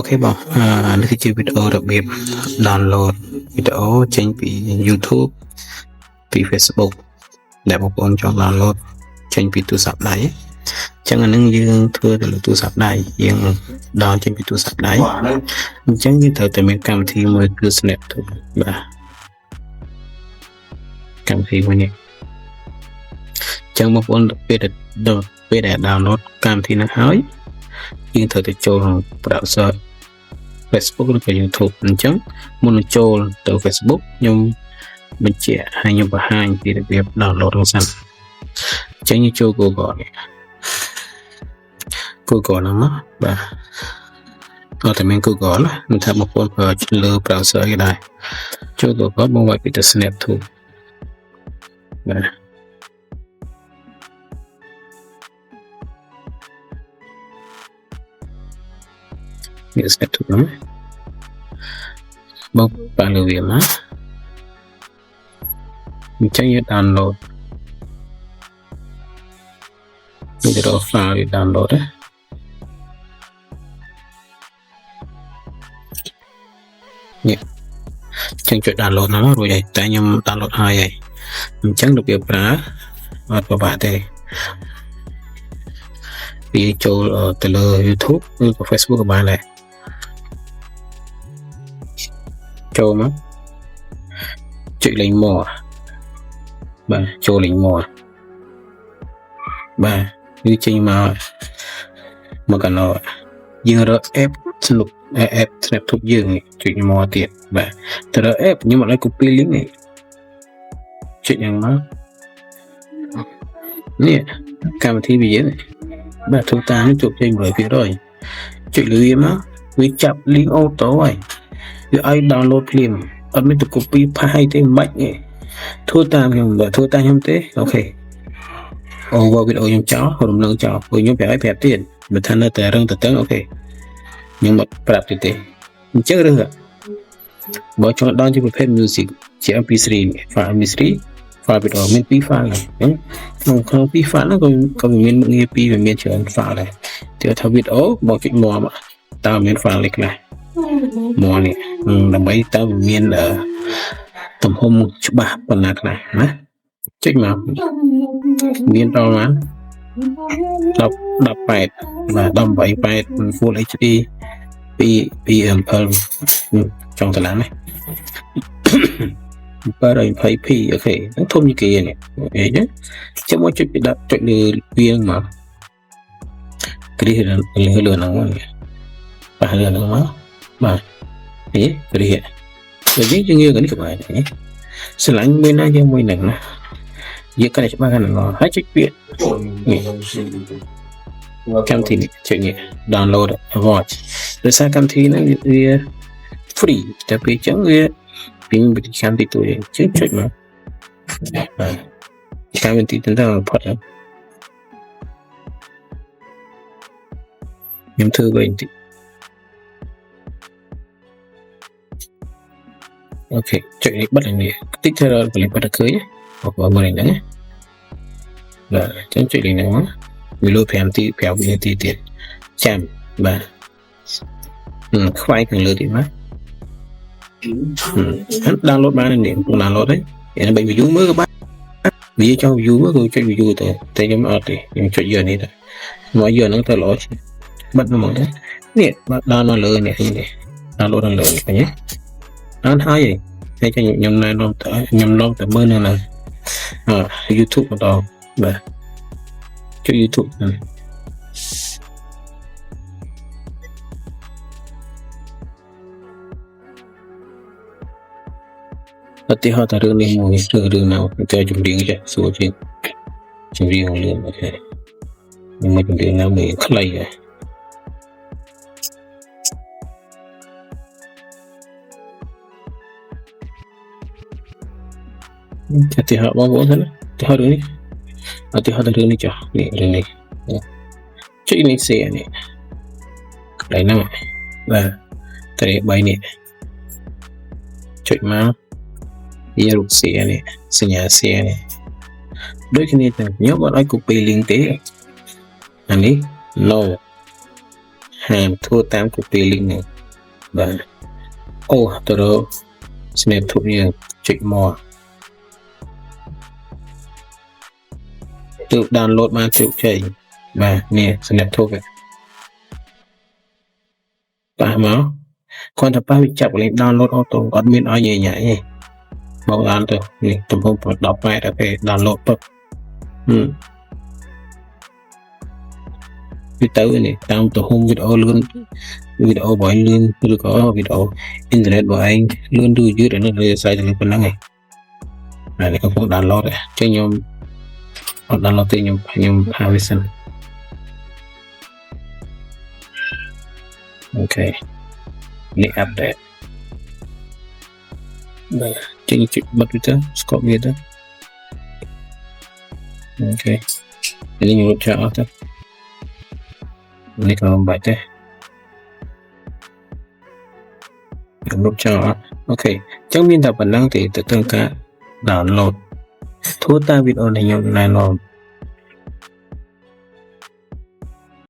Okបងនេះគឺជាវីដេអូរបៀប download វីដេអូចេញពី YouTube ពី Facebook ដែលបងប្អូនចង់ download ចេញពីទូរស័ព្ទដៃអញ្ចឹងអានឹងយើងធ្វើទៅលើទូរស័ព្ទដៃយើង download ចេញពីទូរស័ព្ទដៃអញ្ចឹងយើងត្រូវតែមានកម្មវិធីមួយគឺ SnapTube បាទកម្មវិធីមួយនេះអញ្ចឹងបងប្អូនពេលដែល download កម្មវិធីនេះហើយយើងត្រូវទៅចូលក្នុង browser Facebook ឬក៏ YouTube អញ្ចឹងមុននឹងចូលទៅ Facebook ខ្ញុំបញ្ជាក់ឲ្យខ្ញុំបង្ហាញពីរបៀប download ហ្នឹងសិនអញ្ចឹងយើងចូល Google ហ្នឹងមកបាទអត់តែមាន Google ណាមិនថាបងប្អូនប្រើលើ browser អីដែរចូល Google មកវាយពី SnapTube បាទនេះ SnapTube ហ្នឹងបងបានលើវាមកអញ្ចឹងយើង download នេះទៅ file យើង download ណានេះចឹងចុច download ហ្នឹងរួចហើយតែខ្ញុំ download ហើយអញ្ចឹងរបៀបប្រើអត់ពិបាកទេវាចូលទៅលើ YouTube ឬក៏ Facebook ក៏បានដែរចូលមកចុចលេខ more បាទចូលលេខ more បាទវាចេញមកកណ្ដោយើងរក app SnapTube យើងចុច more ទៀតបាទទៅរក app ខ្ញុំអត់ឲ្យ copy link នេះចុចយ៉ាងមកនេះកម្មវិធីវាយើងបាទទូតានេះជោគជ័យ 100% ចុចលើវាមកវាចាប់ link auto ហើយវាឲ្យ download ភ្លាមអត់មានទៅ copy ផាសអីទេមិនបាច់ទេធ្វើតាមខ្ញុំទេអូខេover វីដេអូខ្ញុំចោលរំលងចោលព្រោះខ្ញុំប្រាប់ទៀតបើថានៅតែរឹងតឹងអូខេខ្ញុំមកប្រាប់ទៀតទេអញ្ចឹងរឿងបើចង់ដល់ជាប្រភេទ music ជា MP3 file MP3 file វីដេអូមាន2 file ហ្នឹងក្នុង2 file ហ្នឹងក៏មានមុខងារ2វាមានច្រើន file ដែរតែថាវីដេអូបងចុចមកតើមាន file លេខខ្លះមកនេះដើម្បីតើមានទំហំច្បាស់ប៉ុណ្ណាខ្លះណាចុចមកមានដល់ណា18បាទ18 Full HD 2 ចង់តឡានណា820p អូខេហ្នឹងធំជាងគេនេះអូខេចាំមកចុចពីចុចលើវាមកគ្រីលើហ្នឹងបាទលើហ្នឹងមកបាទនេះគ្រីតែយើងងើនេះក៏បាននេះស្រឡាញ់មួយណាយើងមួយហ្នឹងណាយើងកាន់តែច្បាស់កាន់តែល្អហើយចុចពាក្យនេះកម្មវិធីនេះចុចនេះ download watch ដោយសារកម្មវិធីហ្នឹងវា free តែពេលអញ្ចឹងវាពីវិធីកម្មទីទួយចុចមកបាទកម្មវិធីទៅផុតខ្ញុំធ្វើវិញតិចអូខេចុចនេះបិទនេះតិចទៅបិទឃើញបើមើលនេះណាបាទចឹងចុចនេះមកវាលើ5នាទីទៀតចាំបាទខ្វាយខាងលើទៀតមកdownload បាននេះពុំ download ទេតែបើ view មើលក៏បានវាចង់ view មើលក៏ចុច view ទៅតែខ្ញុំអត់ទេខ្ញុំចុចយកនេះទៅមកយកហ្នឹងទៅល្អបិទមកទៅនេះបាទ download លើនេះ download លើនេះឃើញទេអានហើយតែខ្ញុំណែនាំទៅខ្ញុំឡងទៅមើលនៅណាYouTube ម្ដងបាទចុច YouTube ហ្នឹងអត់ទេហត់តែរឿងនេះមួយរឿងnàoតែចម្រៀងចេះសួរជាងចម្រៀងលឿនអូខេខ្ញុំមិនចម្រៀងណាមួយខ្លីហ៎អតិហេតុបងប្អូនណាទៅហៅរឿងនេះអតិហេតុរឿងនេះចុះនេះរឿងនេះចុចនេះសេនេះកន្លែងហ្នឹងបាទតែ3នេះចុចមកវារូបសេនេះសញ្ញាសេនេះដូចគ្នាទៅខ្ញុំអត់ឲ្យ copy link ទេអានេះ no ហាមធ្វើតាម copy link នេះបាទអូទៅរក snap ធុបយើងចុចមក tự download បានជោគជ័យបាទនេះ snap ធុបប៉ះមកគាត់ទៅប៉ះវាចាប់លេង download auto អត់មានឲ្យញ៉ៃទេមកដល់ទៅនេះទំហំ10ម៉ែត្រទៅ download ពឹបវាទៅនេះតាមទំហំវីដេអូលឿនវីដេអូរបស់ឯងលឿនឬក៏វីដេអូអ៊ីនធឺណិតរបស់ឯងលឿនឬយឺតអានេះលើស្រ័យទៅប៉ុណ្ណឹងឯងហើយកំពុង download ចេះខ្ញុំអត់ download ទេខ្ញុំផាវាសិនអូខេនេះ update បាទចេញជិះបិទវាទៅស្កប់វាទៅអូខេនេះខ្ញុំលុបចោលអស់ទៅនេះក៏មិនបាច់ទេខ្ញុំលុបចោលអត់អូខេអញ្ចឹងមានតែប៉ុណ្ណឹងទេទៅត្រូវការ download ធ្វើតាមវីដេអូដែលខ្ញុំណែនាំ